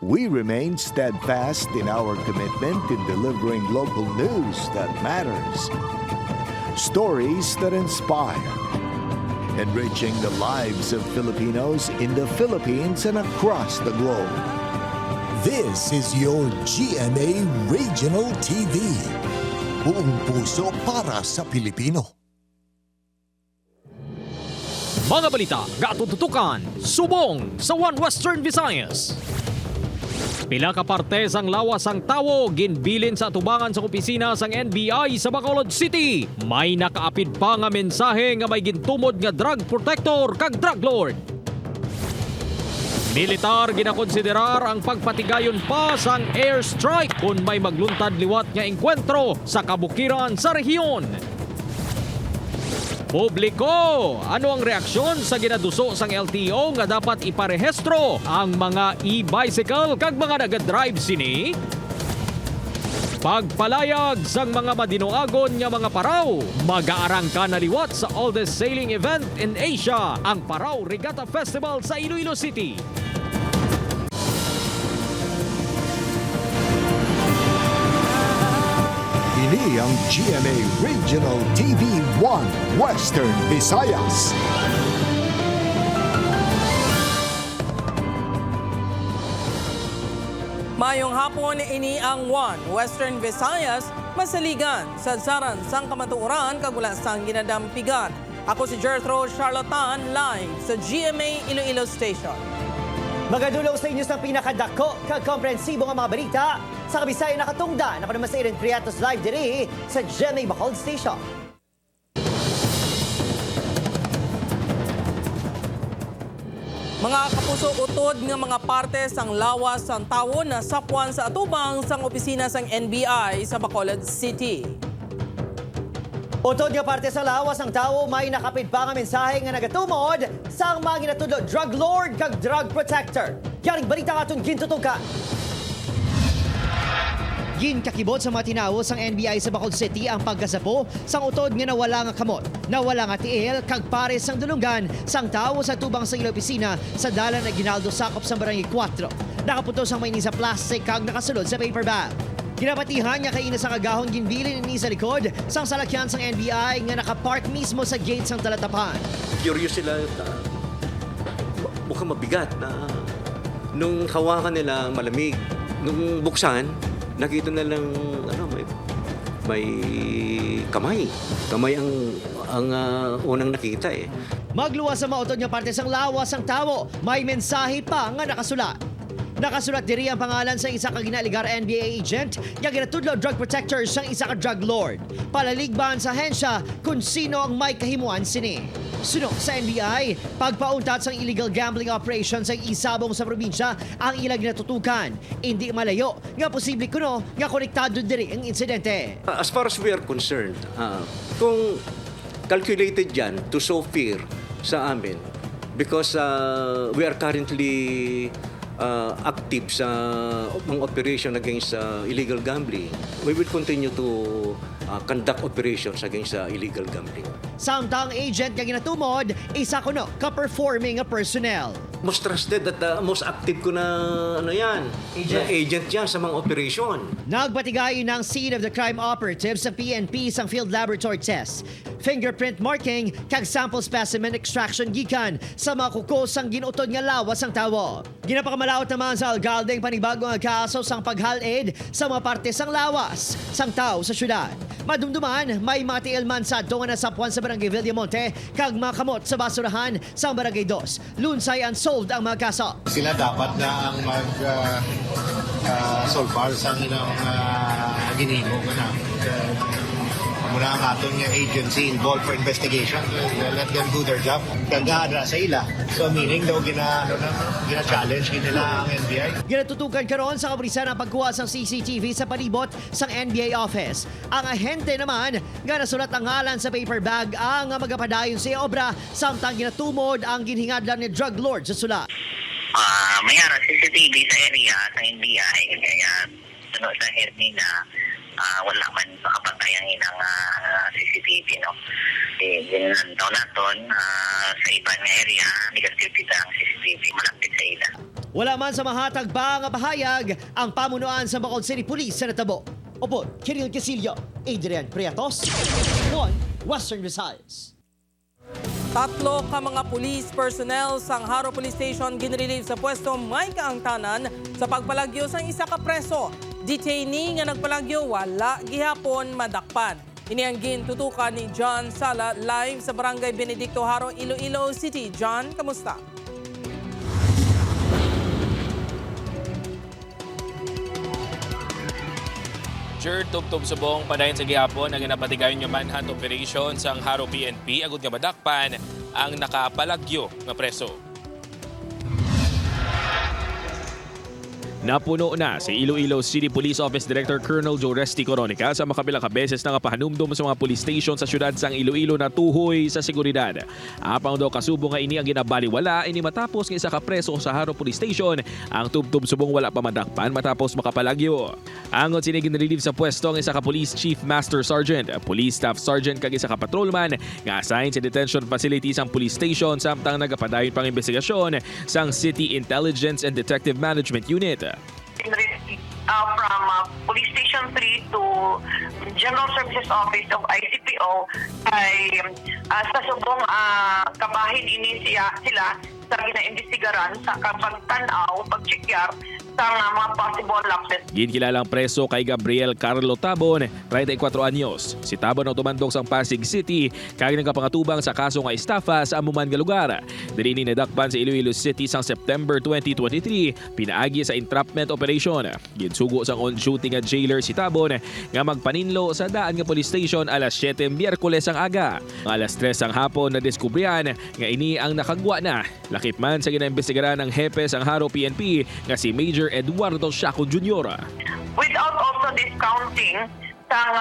We remain steadfast in our commitment in delivering local news that matters. Stories that inspire. Enriching the lives of Filipinos in the Philippines and across the globe. This is your GMA Regional TV. Buong puso para sa Pilipino. Mga balita, gatututukan, subong sa One Western Visayas. Pila ka parte sang lawas ang tawo ginbilin sa atubangan sa opisina sang NBI sa Bacolod City. May nakaapid pa nga mensahe nga may gintumod nga drug protector kag drug lord. Militar ginakonsiderar ang pagpatigayon pa sang airstrike kung may magluntad liwat nga engkwentro sa kabukiran sa rehiyon. Publiko, ano ang reaksyon sa ginaduso sang LTO nga dapat iparehistro ang mga e-bicycle kag mga nagadrive sini? Pagpalayag sang mga madinoagon nga mga paraw, mag-aarang ka na liwat sa oldest sailing event in Asia, ang Paraw Regatta Festival sa Iloilo City. Ini ang GMA Regional TV 1 Western Visayas. Mayong hapon, ini ang One Western Visayas, masaligan, sadsaran sang kamatuoran kagula sang ginadampigan. Ako si Jethro Charlatan, live sa GMA Iloilo Station. Magadulong sa inyo sa pinakadako kag komprehensibo nga mga balita sa Kabisaya nakatungda na sa Iren Priatos live diri sa GMA Bacolod Station. Mga kapuso, utod nga mga parte sang lawas sang tawo na sapwan sa atubang sang opisina sang NBI sa Bacolod City. Utod nga parte sa lawas ang tawo may nakapid pa nga mensahe nga nagatumod sa mga ginatudlo drug lord kag drug protector. Yaring balita katon gintutukan. Ginkakibot sa mga tinawo sang NBI sa Bacolod City ang pagkasapo sang utod nga nawala nga kamot, nawala nga tiil kag pares sang dulungan sang tawo sa tubang sa ila opisina sa dalan na Ginaldo sakop sa Barangay 4. Nakaputos ang may sa plastic kag nakasulod sa paper bag. Ginapatihan niya kay ina sa kagahon ginbilin ni sa likod sang salakyan sang NBI nga nakapark mismo sa gate sang talatapan. Curious sila, mukhang mabigat na nung hawakan nila malamig. Nung buksan, nakita na lang may kamay. Kamay ang unang nakita eh. Magluwas sa mautod nga parte sang lawas sang tawo, may mensahe pa nga nakasulat. Nakasulat diri ang pangalan sa isa ka ginaligar NBA agent nga ginatudlo drug protector sang isa ka drug lord. Palaligban sa hensya kung sino ang may kahimuan sini. Sunod sa NBI, pagpauntat sang illegal gambling operation sa isabong sa probinsya ang ilang ginatutukan. Hindi malayo nga posible kuno nga konektado diri ang insidente. As far as we are concerned, kung calculated yan to sow fear sa amin because we are currently active sa mga operation against illegal gambling, we will continue to conduct operations against illegal gambling. Samtang agent nga ginatumod, isa kuno ka-performing nga personnel. Most trusted at most active ko na agent yan sa mga operation. Nagbatigayon ng scene of the crime operatives sa PNP sang field laboratory test. Fingerprint marking kag sample specimen extraction gikan sa mga kukos sang ginutod nga lawas sang tawo. Ginapakamalaot naman sa algaldeng panibagong kaso sang paghalid sa mga parte sang lawas sang tawo sa syudad. Madumduman, may mga tiilman sa donga na sapwan sa Barangay Villamonte kag mga kamot sa basurahan sa Barangay 2. Lunsay unsolved ang mga kaso. Sila dapat na ang solve sa ilang ginimo na muna ang atong agency involved for investigation. Let them do their job. Kagahadra sa ila. So meaning daw gina-challenge nila ang NBI. Ginatutukan karon sa kabrisan ang pagkuha sang CCTV sa palibot sang NBI office. Ang ahente naman nga nasulat ang ngalan sa paper bag ang magapadayon sa obra samtang ginatumod ang ginhingadlan ni drug lord sa sula. Mayroon CCTV sa area sa NBI kaya sa Hermina wala man makapatayan ng CCTV, no? Ginantaw naton sa ibang area, hindi kasi kita ang CCTV malapit sa ila. Wala man sa mahatag ba nga bahayag ang pamunuan sa Bacolod City Police sa natabo. Opo, Kiril Casillo, Adrian Priatos, 1 Western Visayas. 3 ka mga police personnel sang Haro Police Station ginrelieve sa pwesto may kaangtanan sa pagpalagyo sang isa ka preso. Detainee nga nagpalagyo wala gihapon madakpan. Ini ang gintutukan ni John Sala live sa Barangay Benedicto Haro, Iloilo City. John, kamusta? Sure, tubtob subong padayon sa gihapon ang napatigayon nga manhunt operation sang Haro PNP agud nga madakpan ang nakapalagyo nga preso. Napuno na si Iloilo City Police Office Director Colonel Joe Resti Coronica sa makabilang kabeses na pahanumdum sa mga police station sa syudad sang Iloilo na tuhoy sa seguridad. Apang daw kasubo nga ini ang ginabaliwala ini matapos nga isa ka preso sa Haro Police Station ang tubtob subong wala pa madakpan matapos makapalagyo. Angon sini ginrelieve sa pwesto ang isa ka Police Chief Master Sergeant, Police Staff Sergeant kag isa ka patrolman nga assigned sa detention facility sang police station samtang nagapadayon pang investigasyon sang City Intelligence and Detective Management Unit. From Police Station 3 to General Services Office of ICPO ay sa subong kabahin ini sila sa ginaimbestigaran sa pagtanaw, pagchekyar sa mga possible lapses. Ginkilalang preso kay Gabriel Carlo Tabon, 34 anyos. Si Tabon ang tumandok sa Pasig City kay nagkapangatubang sa kaso nga estafa sa amuman nga lugar. Diri ni nadakpan sa Iloilo City sang September 2023 pinaagi sa entrapment operation. Ginsugo sang on-duty nga jailer si Tabon nga magpaninlo sa daan nga police station alas 7 Miyerkules ang aga. Alas 3 ang hapon na diskubrihan nga ini ang nakagwa na. Lakip man sa ginaimbestigaran ng hepe sang Haro PNP nga si Major Eduardo Shaco Jr. Without also discounting sang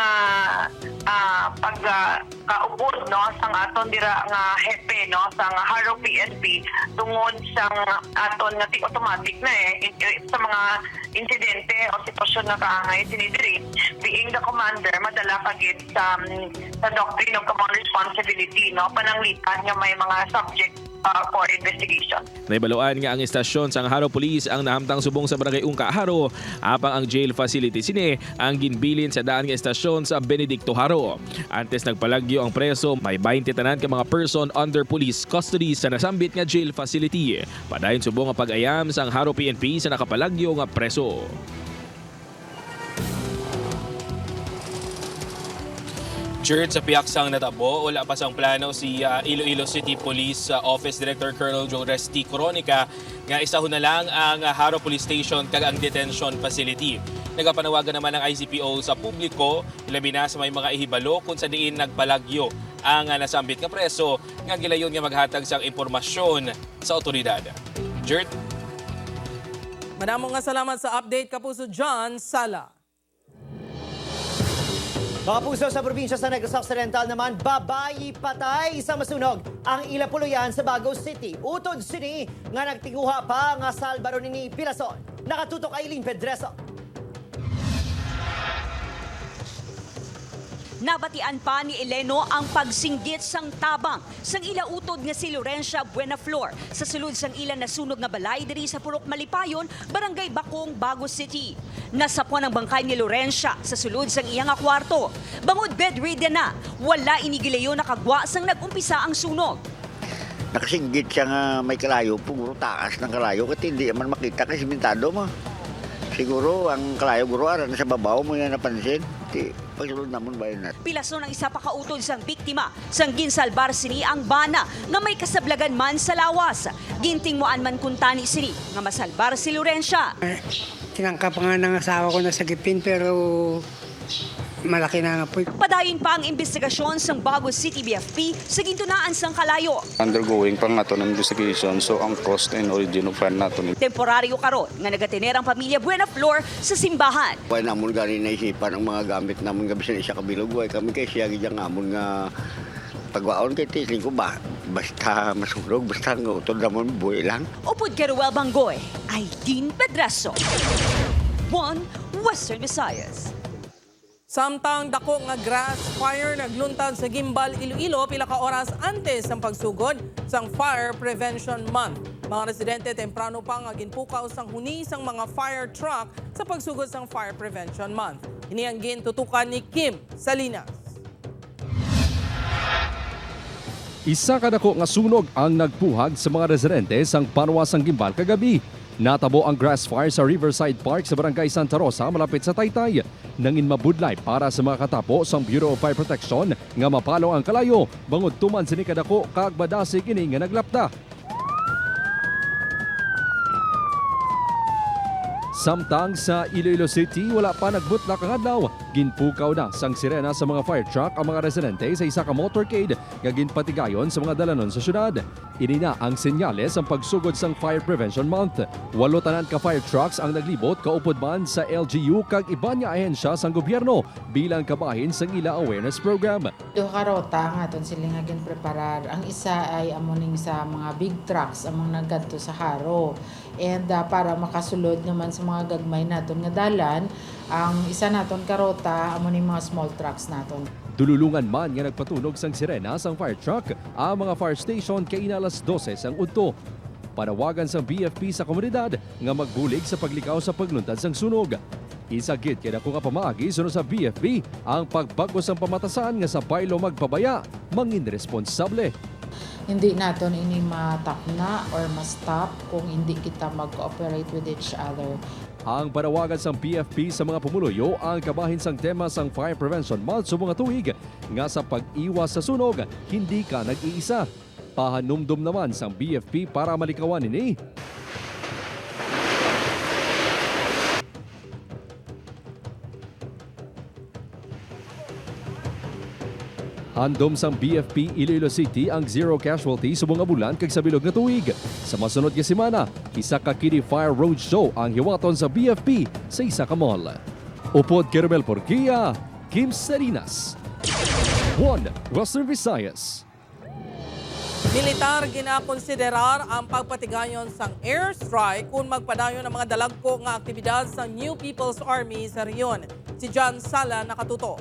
pagkaubod no sang aton dira nga hepe no sang Haro PNP tungod sang aton nga automatic na sa mga insidente o sitwasyon na kaangay dinidiri being the commander madala kagid sa doctrine of command responsibility no pananglitan nga may mga subject for investigation. Naibaluan nga ang istasyon sang Haro Police ang nahamtang subong sa Barangay Ungka, Haro, apang ang jail facility sini ang ginbilin sa daan nga istasyon sa Benedicto, Haro. Antes nagpalagyo ang preso, may 20 tanan ka mga person under police custody sa nasambit nga jail facility. Padayon subong ang pag-ayam sang Haro PNP sa nakapalagyo nga preso. Sure, sa piyaksang natabo, wala pa sang plano si Iloilo City Police Office Director Colonel Joe Resti Coronica nga isaho na lang ang Haro Police Station kag ang detention facility. Nagapanawagan naman ang ICPO sa publiko, ilabi na sa may mga ihibalo kung sa diin nagpalagyo ang nasambit nga preso nga gilayon nga maghatag sang impormasyon sa otoridad. Jert? Manamong nga salamat sa update, Kapuso John Sala. Mga puso sa probinsya sa Negros Occidental naman, babayi patay sa masunog ang ilapuluyan sa Bagao City. Utod sini nga nagtinguha pa nga salbaro ni Pilason. Nakatutok Aileen Pedreso. Nabatian pa ni Eleno ang pagsinggit sang tabang sang ilautod nga si Lorencia Buenaflor sa sulod sang ilan nasunog nga balay diri sa Purok Malipayon, Barangay Bakong, Bagao City. Nasapuan ang bangkay ni Lorencia sa sulod sang iyang kwarto. Bangod bedridden na, wala inigilayo nakagwa sang nagumpisa ang sunog. Nakasinggit siya nga may kalayo, puro taas ng kalayo kasi hindi man makita kasi simentado mo. Siguro ang kalayo guro aran sa babaw mo yan napansin. Pagsulod namon bayan natin. Pilason ang isa pa kautod sang biktima sang ginsalbar sini ang bana nga may kasablagan man sa lawas. Gintingmuan man kuntani sini nga masalbar si Lorencia. Tinangkap nga ng asawa ko na sagipin pero malaki na nga po. Padayon pa ang investigasyon sang Bagao City BFP sa gintunaan sang kalayo. Undergoing pang nato ng investigation so ang cost and origin of fan nato. Temporaryo karon nga nagatiner ang pamilya Buenaflor sa simbahan. Why namon gani naisipan ang mga gamit namon gabi sa isa kabilog way kami kay siya gid amon nga pagwaon kay tisling ko ba basta masulog basta nga utod namon buhay lang. Upod kay Ruel Bangoy, Aileen Pedreso. 1 Western Visayas. Samtang dako nga grass fire nagluntad sa Gimbal, Iloilo pila ka oras antes ang pagsugod sang Fire Prevention Month. Mga residente temprano pa nga ginpukaw sang huni sang mga fire truck sa pagsugod sang Fire Prevention Month. Ini ang gintutukan ni Kim Salinas. Isa ka dako nga sunog ang nagpuhag sa mga residente sang Panwasang Gimbal kagabi. Natabo ang grass fire sa Riverside Park sa Barangay Santa Rosa malapit sa Taytay. Nangin mabudlay para sa mga katapo sang Bureau of Fire Protection nga mapalo ang kalayo bangod tuman sini kadako kag badasig ini nga naglapta. Samtang sa Iloilo City, wala pa nagbutlak ang adlaw. Ginpukaw na sang sirena sa mga fire truck ang mga residente sa isa ka motorcade nga ginpatigayon sa mga dalanon sa syudad. Ini na ang senyales ang pagsugod sang Fire Prevention Month. 8 tanan ka fire trucks ang naglibot kaupod man sa LGU kag iban nga ahensya sang gobyerno bilang kabahin sang ila awareness program. Duha ka rota nga aton sila nga ginpreparar. Ang isa ay amoning sa mga big trucks among naggadto sa Haro. And para makasulod naman sa mga gagmay naton nga dalan, ang isa naton karota amo ni mga small trucks naton. Dululungan man nga nagpatunog sang sirena sang fire truck ang mga fire station kay inalas 12 sang udto. Panawagan sang BFP sa komunidad nga magbulig sa paglikaw sa pagluntad sang sunog. Isagit kay dako nga pamaagi sunod sa BFP ang pagbagos sang pamatasan nga sa baylo magpabaya mangin responsable. Hindi naton ini matapna or ma-stop kung hindi kita mag-cooperate with each other. Ang panawagan sang PFP sa mga pumuluyo ang kabahin sang tema sang Fire Prevention Month sa mga tuig nga sa pag-iwas sa sunog, hindi ka nag-iisa. Pahanumdum naman sang BFP para malikawan ini. Handom sang BFP Iloilo City ang zero casualty sa mga bulan kag sa bilog nga tuig. Sa masunod nga semana, isa ka Kitty Fire Roadshow ang hiwaton sa BFP sa isa ka mall. Upod Kermel Porquia, Kim Salinas. 1 Western Visayas. Militar ginakonsiderar ang pagpatigayon sang airstrike kung magpadayon ang mga dalagko nga aktibidad sa New People's Army sa rehiyon. Si John Sala nakatuto.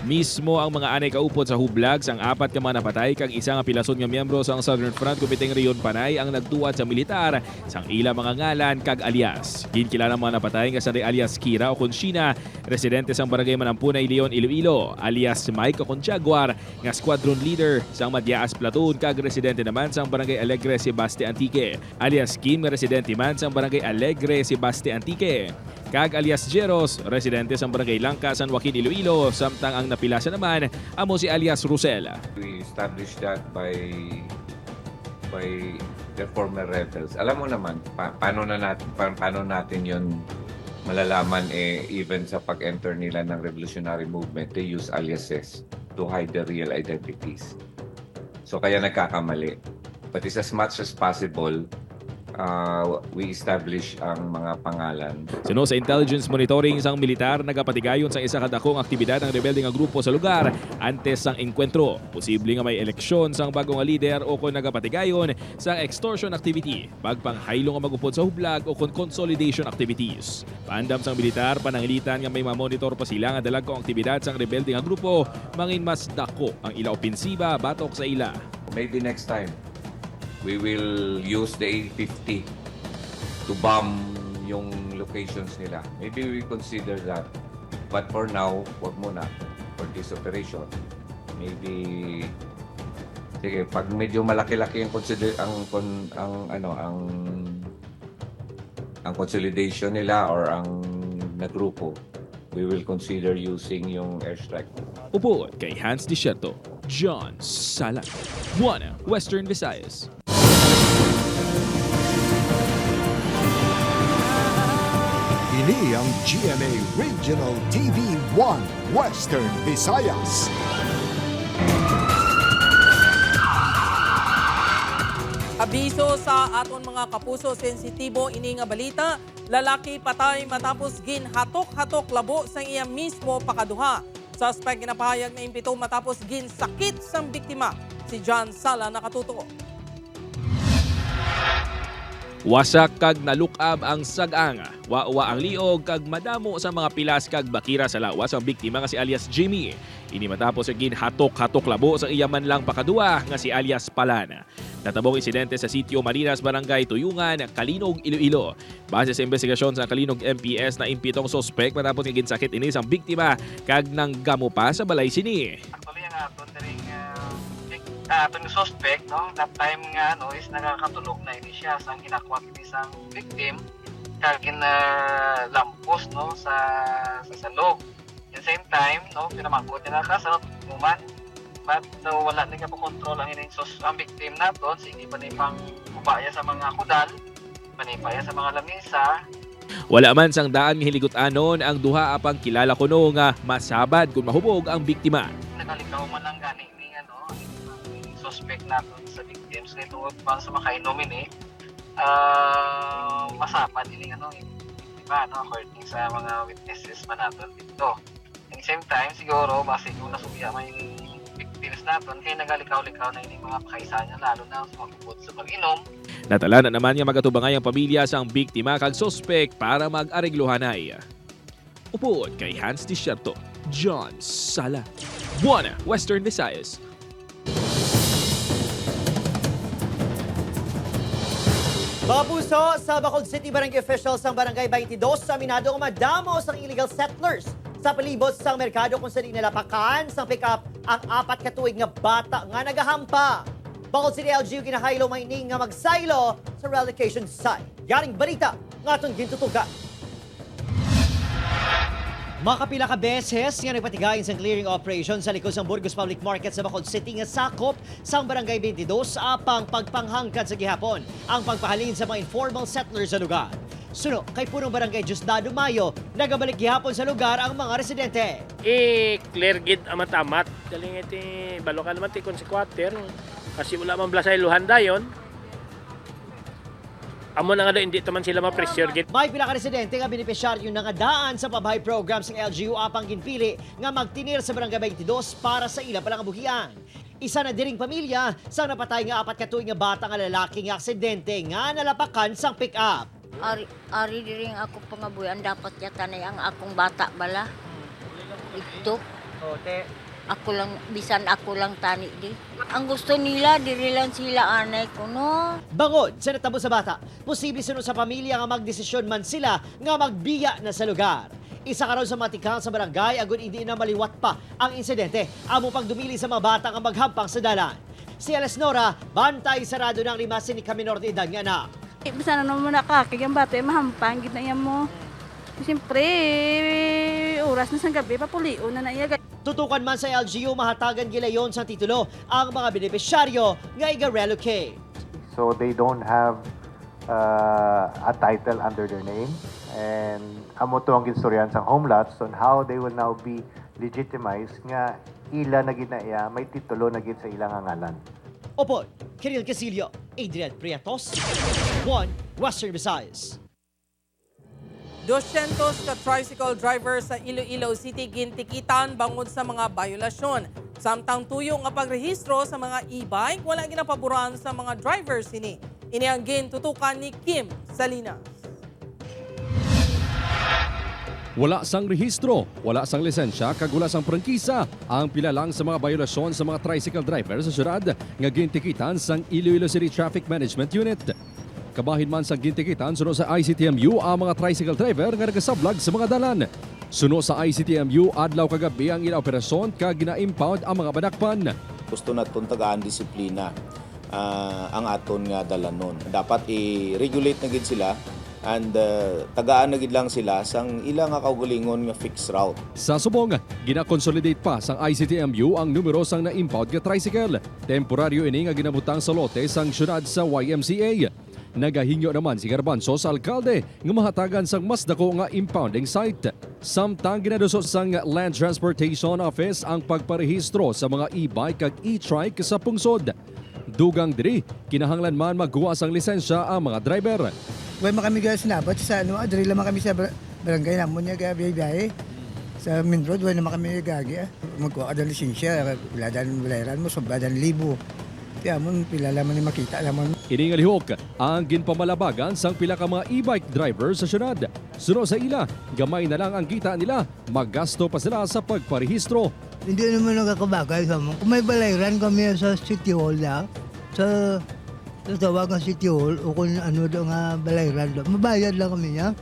Mismo ang mga anay kaupod sa hublag sang 4 ka mga napatay kag isa nga pilason nga miyembro sang Southern Front Committee Riyon Panay ang nagduwat sa militar sang ila mga ngalan kag alias. Ginkilala mga napatay nga sa alias Kira o Conchina, residente sang Barangay Manampunay, Leon, Iloilo, alias Mike Conchaguar nga squadron leader sang Madyaas Platoon kag residente naman sang Barangay Alegre si Baste Antique, alias Kim nga residente man sang Barangay Alegre si Baste Antique. Kag alias Jeros, residente sa Barangay Langka, San Joaquin, Iloilo, samtang ang napilasa naman amo si alias Rosel. We established that by the former rebels. Alam mo naman paano natin 'yon malalaman even sa pag-enter nila ng revolutionary movement, they use aliases to hide their real identities. So kaya nagkakamali. But it's as much as possible we establish ang mga pangalan. Suno sa intelligence monitoring sang militar, nagapatigayon sa isa kadakong aktibidad ng rebelde nga grupo sa lugar antes sang enkwentro. Posible nga may eleksyon sang bagong leader o kung nagapatigayon sang extortion activity, pagpanghaylo nga magupod sa hublag o kung consolidation activities. Paandam sang militar, panangilitan nga may mamonitor pa sila nga dalagkong aktibidad sang rebelde nga grupo, mangin mas dako ang ila opensiba batok sa ila. Maybe next time we will use the A50 to bomb yung locations nila. Maybe we consider that. But for now, wag muna for this operation. Maybe sige, pag medyo malaki-laki ang consolidation nila or ang nagrupo, we will consider using yung airstrike. Upo kay Hans Desierto, John Sala, 1 Western Visayas. Ini ang GMA Regional TV 1 Western Visayas. Abiso sa aton mga kapuso sensitibo ini nga balita, lalaki patay matapos ginhatok-hatok labo sa iya mismo pakaduha. Suspect ginapahayag na impito matapos ginsakit sang biktima. Si John Sala nakatuto. Wasak kag nalukab ang sag-ang, wa ang liog kag madamo sa mga pilas kag bakira sa lawas ang biktima nga si alias Jimmy. Ini matapos gin hatok-hatok labo sa iyaman lang pakadua nga si alias Palana. Natabong insidente sa sitio Marinas, Barangay Tuyungan, Kalinog, Iloilo. Base sa investigasyon sa Kalinog MPS na impitong sospek matapos nga ginsakit ini ang biktima kag nanggamo pa sa balay sini. Actually ang atong suspect, no, that time nga is nakakatulog na ini siya sa ginakuha kini sang victim kag lampos no sa salog. At the same time, no, pinamangkot niya ka sa tuman, but wala na po control ang ang victim naton, sige pa ni pang kubaya sa mga kudal, panipaya sa mga lamisa. Wala man sang daan nga hiligutan-anon ang duha apang kilala kuno nga masabad kung mahubog ang biktima. Nakalikaw man lang gani ni suspect natin sa victims na ito pa sa makainom masapad ini diba, according sa mga witnesses man natin dito. At the same time, siguro, base kung nasubiya man yung victims natin, kaya nagalikaw-likaw na yung mga pakaisa niya, lalo na sa magubot sa pag-inom. Natala na naman nga magatubangay ang pamilya sang biktima kag suspect para mag-aregluhanay. Upod kay Hans Desierto, John Sala, Buana, Western Visayas. Mga puso, sa Bacolod City Barangay officials ng Barangay 22 aminado nga madamo sa illegal settlers sa palibot sa merkado kung saan nalapakan sa pick-up ang 4 ka tuig nga bata nga nagahampa. Bacolod City LGU kinahaylo maining nga magsaylo sa relocation site. Yaring balita nga atong gintutugan. Makapila ka beses nga nagpatigayin sa clearing operation sa likod ng Burgos Public Market sa Bacolod City nga sakop sa Barangay 22 apang pagpanghangkad sa gihapon ang pagpahalin sa mga informal settlers sa lugar. Suno kay punong Barangay Diosdado Mayo, nagabalik gihapon sa lugar ang mga residente. Clear gid amat-amat. Daling iti balokan naman ti konsekwater kasi wala man blasay luhan dayon. Amo na nga hindi taman sila ma-pressure gid. May pila ka residente nga benepisyaryo nga daan sa pabahay program sa LGU apang ginpili nga magtinir sa Barangay 22 para sa ila palang abuhian. Isa na diring pamilya sa napatay nga 4 ka tuig nga bata nga lalaki nga aksidente nga nalapakan sang pick-up. Ari diring ako pangabuyan dapat yata na ang akong bata bala. Ito. Ako lang, bisan ako lang tani di. Ang gusto nila, diri lang sila anay ko, no? Bangod sa natabo sa bata, posible sunod sa pamilya nga magdesisyon man sila nga magbiya na sa lugar. Isa ka raw sa matikang sa barangay, agad hindi na maliwat pa ang insidente. Amo pang dumili sa mga bata nga maghampang sa dalan. Si Ales Nora, bantay sarado ng limasin ni kaminor de edad nga anak. Bisa na naman nakakig ang bata, mahampang, gid na yan mo. Siyempre, oras na sa gabi, papulion na iya. Tutukan man sa LGU, mahatagan gilayon sa titulo ang mga benepisyaryo nga iga-relocate. So they don't have a title under their name, and amo to ang gistoryan sa homelots on how they will now be legitimized nga ila na gid na iya may titulo na gid sa ilang ngalan. Opo, Kiril Casilio, Adrian Prietos, One Western Visayas. 200 ka tricycle driver sa Iloilo City gintikitan bangod sa mga biolasyon. Samtang tuyong nga pagrehistro sa mga e-bike, wala ginapaboran sa mga drivers ini. Ini ang gintutukan ni Kim Salinas. Wala sang rehistro, wala sang lisensya, kag wala sang prangkisa ang pila lang sa mga biolasyon sa mga tricycle driver sa syudad nga gintikitan sang Iloilo City Traffic Management Unit. Kabahin man sa gintikitan suno sa ICTMU ang mga tricycle driver nga nagasablag sa mga dalan. Suno sa ICTMU, adlaw kagabi ang ilang operasyon kag gina-impound ang mga badakpan. Gusto naton tagaan disiplina ang aton nga dalanon. Dapat i-regulate na gid sila and tagaan na gid lang sila sang ilang nga kaugalingon nga fixed route. Sa subong, gina-consolidate pa sang ICTMU ang numero sang na-impound nga tricycle. Temporaryo ini nga ginabutang sa lote sang syudad sa YMCA. Nagahingyo naman si Garbanzo sa alkalde nga mahatagan sang mas dako nga impounding site. Samtang ginadusot sang Land Transportation Office ang pagparehistro sa mga e-bike kag e-trike sa pungsod. Dugang diri, kinahanglan man magguwa sang lisensya ang mga driver. Way makami ga sinabat sa diri lang kami sa barangay namon nga biyahe. Sa main road way naman kami gagi. Magkuha ka ng lisensya, piladan mo, sobradan libo. Kaya mo pila lamang ni makita lamang. Ini nga lihok ang ginpamalabagan sang pila ka mga e-bike driver sa syudad. Suno sa ila, gamay na lang ang kita nila, maggasto pa sila sa pagparehistro. Hindi naman nakakabagay sa mo. Kung may balayran kami sa City Hall na, sa tawag ng City Hall o kung ano doon nga balayran doon, mabayad lang kami niya.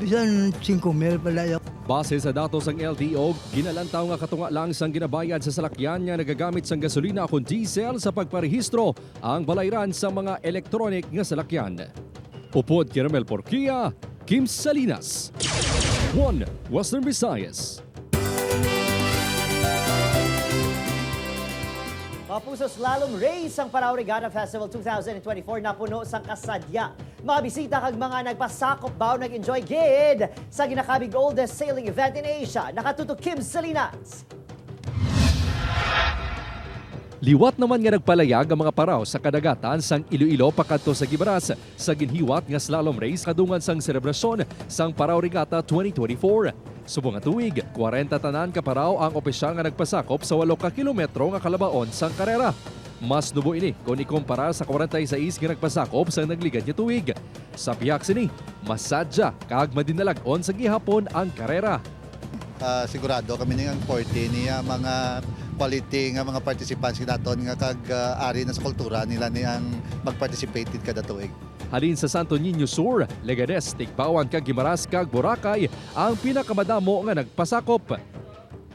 Bisan 5,000 pala. Base sa datos ng LTO, ginalantaw nga katunga lang sang ginabayad sa salakyan nga nagagamit sang gasolina o diesel sa pagparehistro ang balayran sa mga electronic nga salakyan. Upod Caramel Porquia, Kim Salinas. 1 Western Visayas. Mapuso Slalom Race ang Parao Regatta Festival 2024 na puno sang kasadya. Mga bisita kag mga nagpasakop baw nag-enjoy gid sa ginakabig oldest sailing event in Asia. Nakatutok Kim Salinas. Liwat naman nga nagpalayag ang mga paraw sa kadagatan sang Iloilo pakadto sa Gibaras sa ginhiwat nga slalom race kadungan sang selebrasyon sang Parao Regatta 2024. Subong nga tuig, 40 tanan ka paraw ang opisyal nga nagpasakop sa 8 ka kilometro nga kalabaon sang karera. Mas nubo ini kung ikumpara sa 46 nga nagpasakop sa nagligad nga tuig. Sa piyak sini, masadya kag madinalagon sa gihapon ang karera. Sigurado kami nga 40 niya mga quality nga mga participants naton nga kag ari na sa kultura nila niyang mag-participated kada tuig. Halin sa Santo Niño Sur, Leganés, Tigbawan kag Guimaras kag Boracay ang pinakamadamo nga nagpasakop.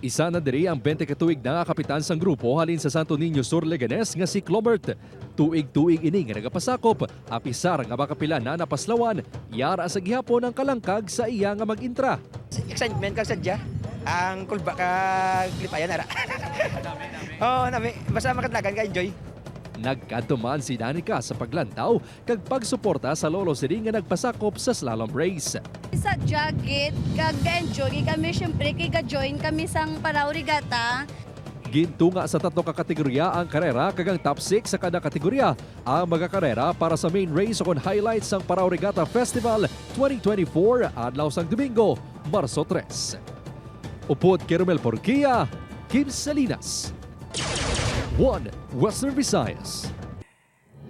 Isa na diri ang 20 ka tuig na kapitan sang grupo halin sa Santo Niño Sur, Leganés nga si Clobert. Tuig-tuig ini nga nagapasakop, apisar nga makapila na napaslawan, yara sa gihapon ang kalangkag sa iya nga mag-intra. Excitement kag sadya. Ang kulba kag lipayan ara. Oh, nami basta makatlagan ka enjoy. Nagkatuman si Danica sa paglantaw kag pagsuporta sa lolo sini nga nagpasakop sa slalom race. Sa jacket, kag-enjoy kami syempre kay ga-join kami sang Parao Regatta. Gintunga sa 3 ka kategorya ang karera kag ang top 6 sa kada kategorya ang magakarera para sa main race o highlights sang Parao Regatta Festival 2024 adlaw sang Domingo, Marso 3. Upod Caramel Porquia, Kim Salinas. 1 Western Visayas.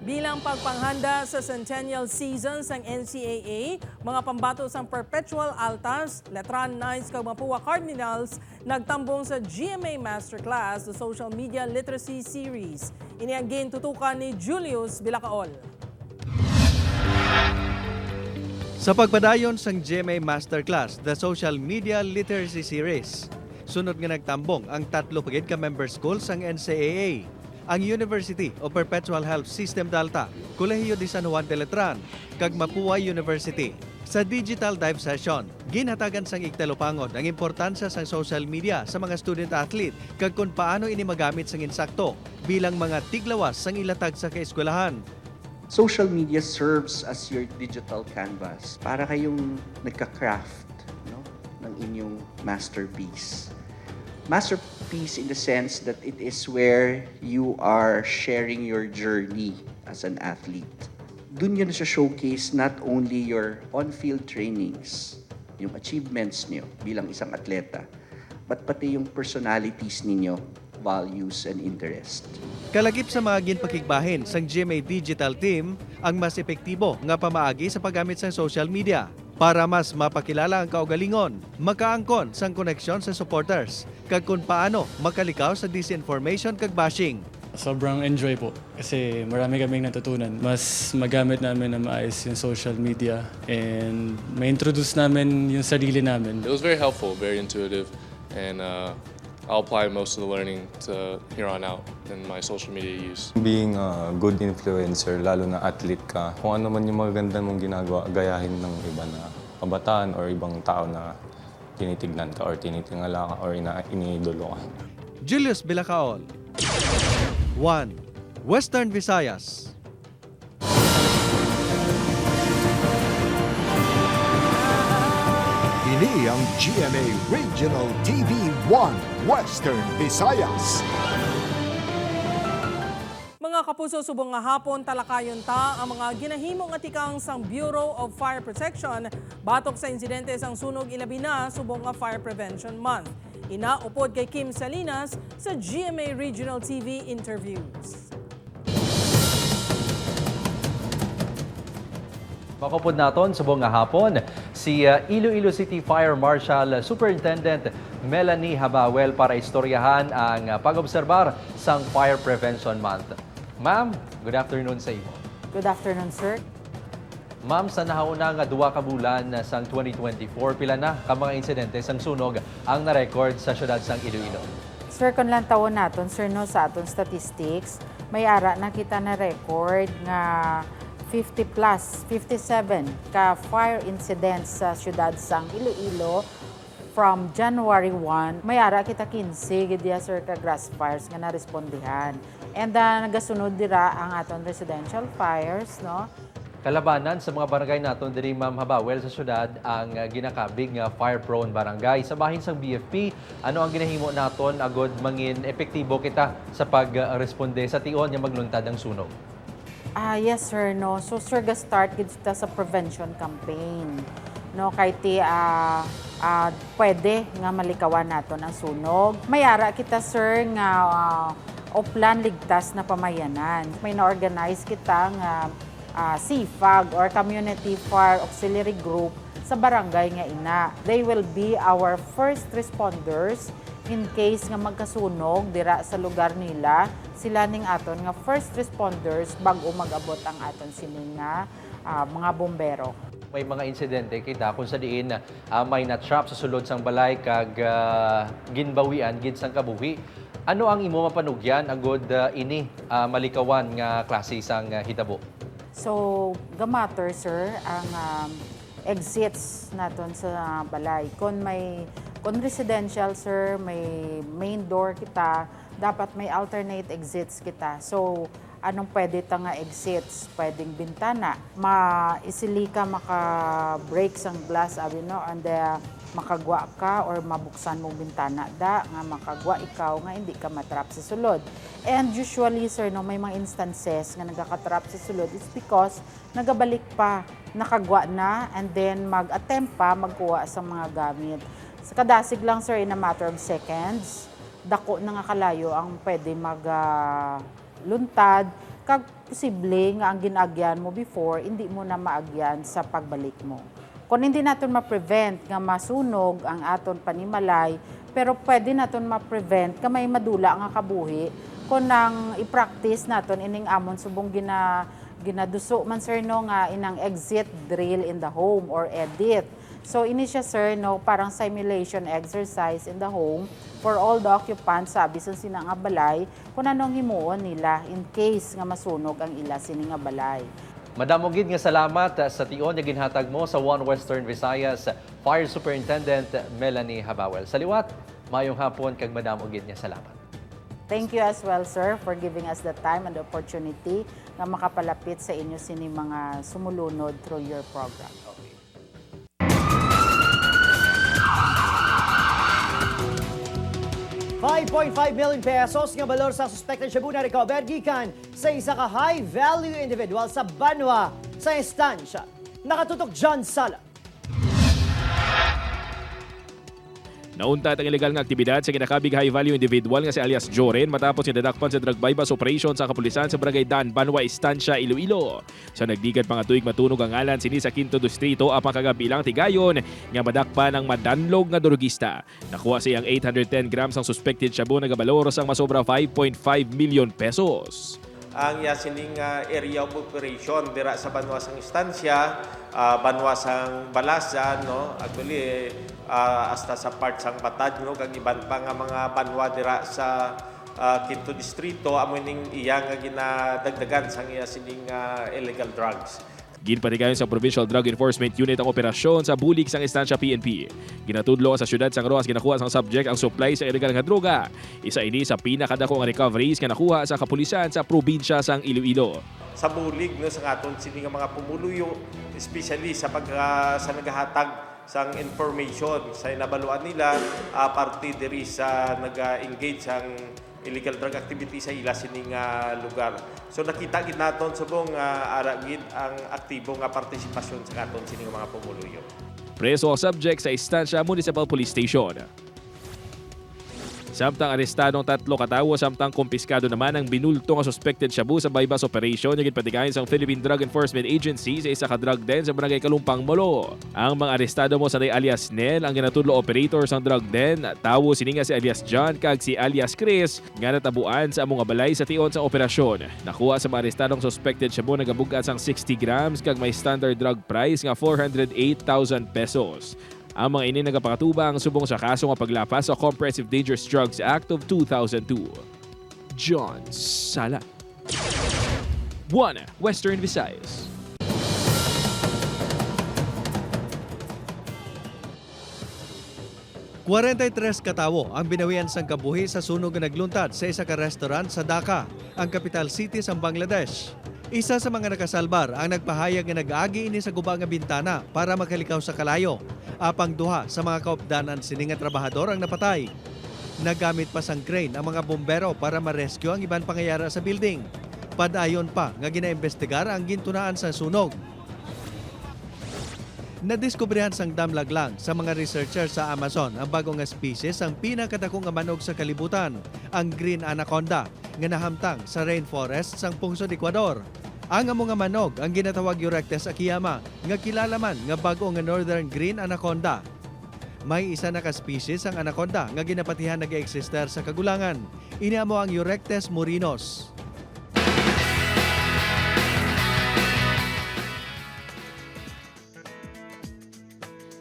Bilang pagpanghanda sa Centennial Season ng NCAA, mga pambato sang Perpetual Altas, Letran Knights kag Mapua Cardinals nagtambong sa GMA Masterclass sa Social Media Literacy Series. Ini ang gintutukan ni Julius Bilacaol. Sa pagpadayon sang GMA Masterclass, the Social Media Literacy Series, sunod nga nagtambong ang 3 pagid ka member schools sang NCAA, ang University of Perpetual Health System Dalta, Colegio de San Juan de Letran, kag Mapua University. Sa digital dive session, ginhatagan sang iktalupangod ang importansya sang social media sa mga student-athlete kag kung paano ini magamit sang insakto bilang mga tiglawas sang ilatag sa kaeskwelahan. Social media serves as your digital canvas para kayong nagka-craft, no, ng inyong masterpiece. Masterpiece in the sense that it is where you are sharing your journey as an athlete. Doon yun sa showcase not only your on-field trainings, yung achievements niyo bilang isang atleta, but pati yung personalities ninyo, values and interest. Kalagip sa mga ginpakigbahin sang GMA Digital Team ang mas epektibo nga pamaagi sa paggamit sa social media para mas mapakilala ang kaugalingon, makaangkon sang koneksyon sa supporters, kag kung paano makalikaw sa disinformation kag bashing. Sobrang enjoy po kasi marami kaming natutunan. Mas magamit namin na maayos yung social media and ma-introduce namin yung sarili namin. It was very helpful, very intuitive, and I'll apply most of the learning to here on out in my social media use. Being a good influencer, lalo na athlete ka, kung ano man yung magaganda mong ginagawa, gayahin ng iba na kabataan or ibang tao na tinitignan ka or tinitingala ka or iniidolo ka. Julius Bilacaol. 1 Western Visayas. Ini ang GMA Regional TV 1 Western Visayas. Mga kapuso, subong nga hapon talakayon ta ang mga ginahimong atikang sang Bureau of Fire Protection batok sa insidente sang sunog ilabi na subong nga Fire Prevention Month. Inaupod kay Kim Salinas sa GMA Regional TV interviews. Makupod naton sa buong hapon si Iloilo City Fire Marshal Superintendent Melanie Habawel para istoryahan ang pag-obserbar sa Fire Prevention Month. Ma'am, good afternoon sa imo. Good afternoon, sir. Ma'am, sa nahauna nga 2 ka bulan sang 2024, pila na ka mga insidente sang sunog ang na-record sa syudad sang Iloilo? Sir, kung lang tawon naton, sir, no, sa aton statistics, may ara na kita na record nga 57 ka fire incidents sa syudad sang Iloilo from January 1. May ara kita 15 gidya, sir, ka grass fires nga narespondihan. And nagasunod dira ang aton residential fires, no? Kalabanan sa mga barangay naton diri Ma'am Habawel sa syudad ang ginakabig nga fire-prone barangay. Sa bahin sang BFP, ano ang ginahimo naton agod mangin epektibo kita sa pagresponde sa tion nga magluntad ang sunog? Yes, sir, no. So, sir, ga-start kita sa prevention campaign. No, kay ti pwede nga malikawan naton ang sunog. Mayara kita, sir, nga oplan ligtas na pamayanan. May na-organize kita nga CFAG or Community Fire Auxiliary Group sa barangay nga ina. They will be our first responders in case nga magkasunog dira sa lugar nila. Sila ning aton nga first responders bago mag-abot ang aton sining nga mga bombero. May mga insidente kita kung sa diin may na-trap sa sulod sang balay kag ginbawian gid sang kabuhi. Ano ang imo mapanugyan agod ini malikawan nga klase sang hitabo? So, gamatter, sir, ang exits naton sa balay. Kung residential, sir, may main door kita, dapat may alternate exits kita. So, anong pwede ta nga exits? Pwedeng bintana. Isili ka maka-break sang glass, no? And makagwa ka or mabuksan mong bintana nga makagwa ikaw nga hindi ka matrap sa sulod. And usually, sir, no, may mga instances nga nagkakatrap sa sulod is because nagabalik pa, nakagwa na, and then mag-attempt pa magkuha sa mga gamit. Sa kadasig lang, sir, in a matter of seconds, dako na nga kalayo ang pwede magluntad, kag posible nga ang ginagyan mo before, hindi mo na maagyan sa pagbalik mo. Kung hindi natin ma-prevent nga masunog ang aton panimalay, pero pwede natin ma-prevent nga may madula nga kabuhi kung nang i-practice natin ining amon subong ginaduso man, sir, no, nga inang exit drill in the home or edit. So ini siya, sir, no, parang simulation exercise in the home for all the occupants sa bisan sina nga balay kung anong himuon nila in case nga masunog ang ila sini nga balay. Madamo gid nga salamat sa tion nga ginhatag mo sa One Western Visayas Fire Superintendent Melanie Habawel. Sa liwat, mayong hapon kag madamo gid nga salamat. Thank you as well, sir, for giving us the time and the opportunity na makapalapit sa inyo sini mga sumulunod through your program. 5.5 million pesos nga balor sa suspected shabu na recover gikan sa isa ka high-value individual sa Banwa sa Estancia. Nakatutok John Sala. Nauntat ang ilegal nga aktibidad sa kinakabig high-value individual nga si alias Joren matapos nidadakpan sa drug bypass operation sa kapulisan sa Barangay Dan, Banwa, Estancia, Iloilo. Sa nagdigad mga tuig matunog ang ngalan sini sa Quinto Distrito apang kagabilang tigayon nga madakpan ng madanlog nga drugista. Nakuha siyang 810 grams ang suspected shabu na gabalor sang masobra 5.5 million pesos. Ang yasining area of operation dira sa Banwa sang Estancia, Banwa sang Balasan, no, actually hasta sa part sang Batad, no, kag iban pa nga mga banwa dira sa Quinto Distrito amo ning iya nga ginadagdagan sang yasining illegal drugs. Ginpatigayon sa Provincial Drug Enforcement Unit ang operasyon sa bulig sang Estancia PNP. Ginatudlo sa syudad sang Roas ginakuha sang subject ang supply sa illegal nga droga. Isa ini sa pinakadako nga recoveries nga nakuha sa kapulisan sa probinsya sang Iloilo. Sa bulig, no, sa aton sini nga mga pumuluyo, especially sa sa naghahatag sang information sa inabaluan nila parte diri sa nag-engage sang illegal drug activity sa ila sining lugar. So nakita gid naton subong ara gid ang aktibo nga partisipasyon sa aton sining mga pumuluyo. Preso ang subject sa Estancia Municipal Police Station. Samtang arestadong 3 katawo, samtang kumpiskado naman ang binulto nga suspected shabu sa bypass operation nga ginpatigayon sa Philippine Drug Enforcement Agency sa isa ka drug den sa barangay Kalumpang, Molo. Ang mga arestado mo sa alias Nel, ang ginatudlo operator sa drug den, tawo sini nga si alias John kag si alias Chris nga natabuan sa among balay sa tion sa operasyon. Nakuha sa mga arestadong suspected shabu nagabugat sang 60 grams kag may standard drug price nga 408,000 pesos. Ang mga ini nagapakatubang subong sa kaso nga paglapas sa Comprehensive Dangerous Drugs Act of 2002. John Sala, 1 Western Visayas. Tres katawo ang binawian sang kabuhi sa sunog nga nagluntad sa isa ka restaurant sa Dhaka, ang capital city sa Bangladesh. Isa sa mga nakasalbar ang nagpahayag nga nag-agi ini sa guba nga bintana para makalikaw sa kalayo. Apang duha sa mga kaupdanan sini nga trabahador ang napatay. Nagamit pa sang crane ang mga bombero para ma-rescue ang iban pangyayari sa building. Padayon pa nga ginaimbestigar ang gintunaan sa sunog. Nadiskubrehan sang damlaglang sa mga researcher sa Amazon ang bagong nga species ang pinakadakong nga manog sa kalibutan, ang green anaconda, nga nahamtang sa rainforest sang pungsod Ecuador. Ang amo nga manog ang ginatawag Euryctes akiyama, nga kilala man nga bago nga northern green anaconda. May isa na ka-species ang anaconda nga ginapatihan nag-eeksister sa kagulangan. Iniamo ang Euryctes murinos.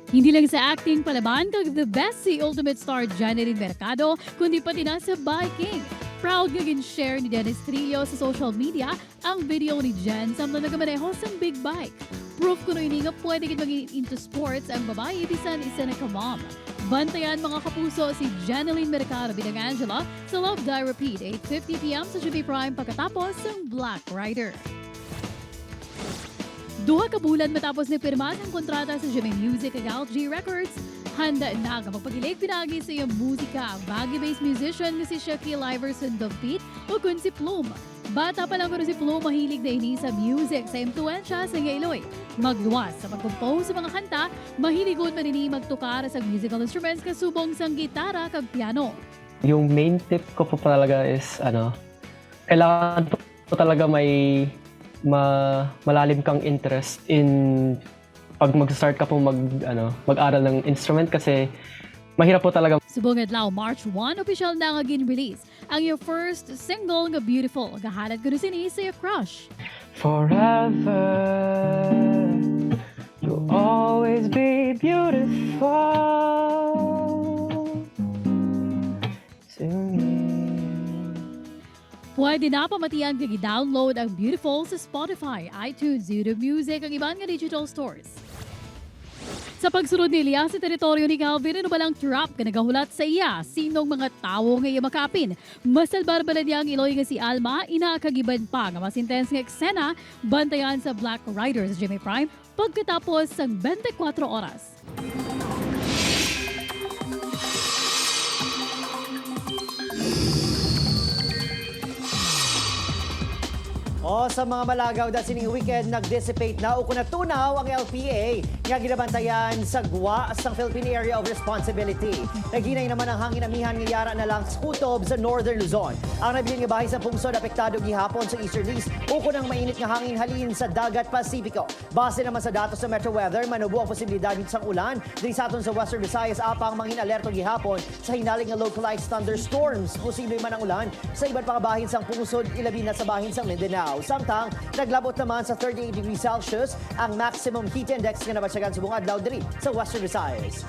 Hindi lang sa acting palaban kag the best si Ultimate Star Janeline Mercado, kundi pati na sa biking. Proud nga gin-share ni Dennis Trillo sa social media ang video ni Jen samtang nagamaneho sa big bike. Proof kuno ini nga pwede gid maging into sports ang babae bisan isa na ka-mom. Bantayan mga kapuso si Janeline Mercado bilang Angela sa Love Die Repeat 8:50 p.m. sa GMA Prime pagkatapos ng Black Rider. 2 ka bulan matapos nagpirma ang kontrata sa GMA Music ag LG Records, handa na nga magpagilig pinagi sa iyang musika ang Baguio-based musician na si Shaquille Iverson David o kun si Plume. Bata pa lang si Plume mahilig na ini sa music sa impluensya sa Iloy. Magluwas sa pag-compose sa mga kanta, mahiligon man ini magtukar sa musical instruments kasubong sang gitara kag piano. Yung main tip ko po talaga is kailangan po talaga may malalim kang interest in pag mag-start ka po mag-aral ng instrument kasi mahirap po talaga. Subong adlaw March 1 official na nga gin-release ang your first single nga Beautiful. Gahalad ko sini sa your crush. Forever you'll always be beautiful to me. Pwede na pamatiyan kag i-download ang Beautiful sa Spotify, iTunes, YouTube Music, ang iban nga digital stores. Sa pagsunod ni Elias sa teritoryo ni Calvin, ano ba lang trap ka nagahulat sa iya? Sinong mga tao nga iya makapin? Masalbar ba niya ang Iloy nga si Alma? Inakagiban pa nga masintens nga eksena, bantayan sa Black Rider sa GMA Prime pagkatapos ng 24 oras. O sa mga malagaw da sining weekend nag-dissipate na o kung natunaw ang LPA nga ginabantayan sa GWA sa Philippine Area of Responsibility. Naginay naman ang hangin amihan nga yara na lang sa kutob sa Northern Luzon. Ang nabiling nga bahay sa pungsod apektado gihapon sa Easterlies o kung ang mainit nga hangin halin sa Dagat Pasipiko. Base naman sa datos sa Metro Weather, manubo ang posibilidad ng ulan diri sa aton sa Western Visayas apang mangin alerto gihapon sa hinaling nga localized thunderstorms. Posible man ang ulan sa iba't mga bahin sang pungsod ilabi na sa bahin sang Mindanao. Samtang naglabot naman sa 38 degrees Celsius ang maximum heat index nga nabatsagan sa buong adlaw diri sa Western Visayas.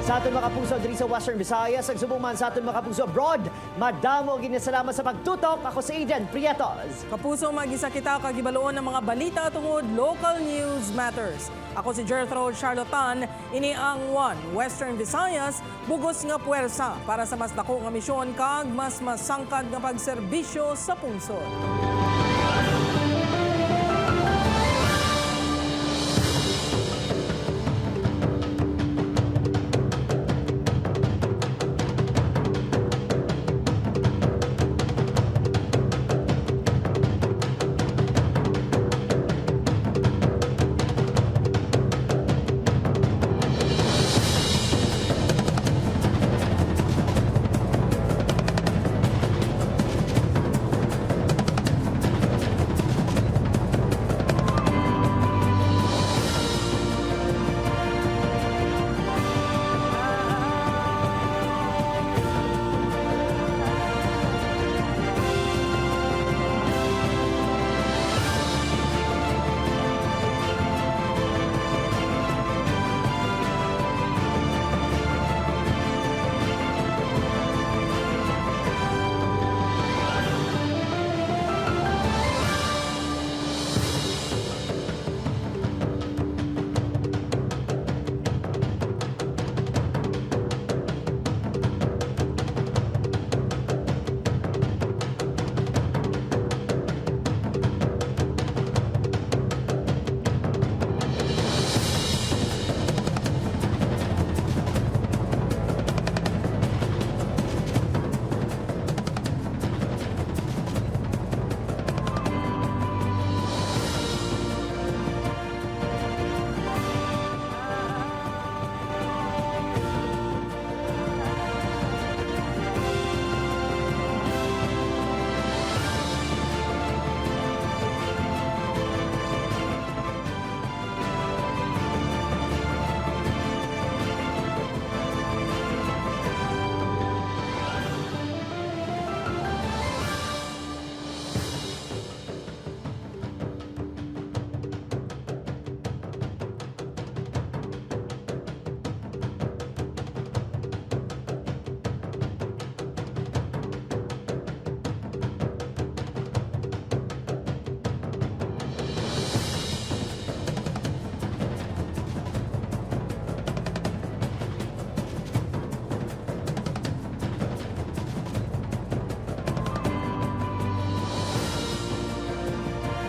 Sa aton mga kapuso diri sa Western Visayas, ag subong man sa aton mga kapuso abroad, madamo ginasalamat sa pagtutok. Ako si Aiden Prietos. Kapuso, mag-isa kita kagibaloon ng mga balita tungod local news matters. Ako si Jethro Charlotan, ini ang One Western Visayas, bugos nga puwersa para sa mas dako nga misyon kag mas masangkad nga pagserbisyo sa pungsod.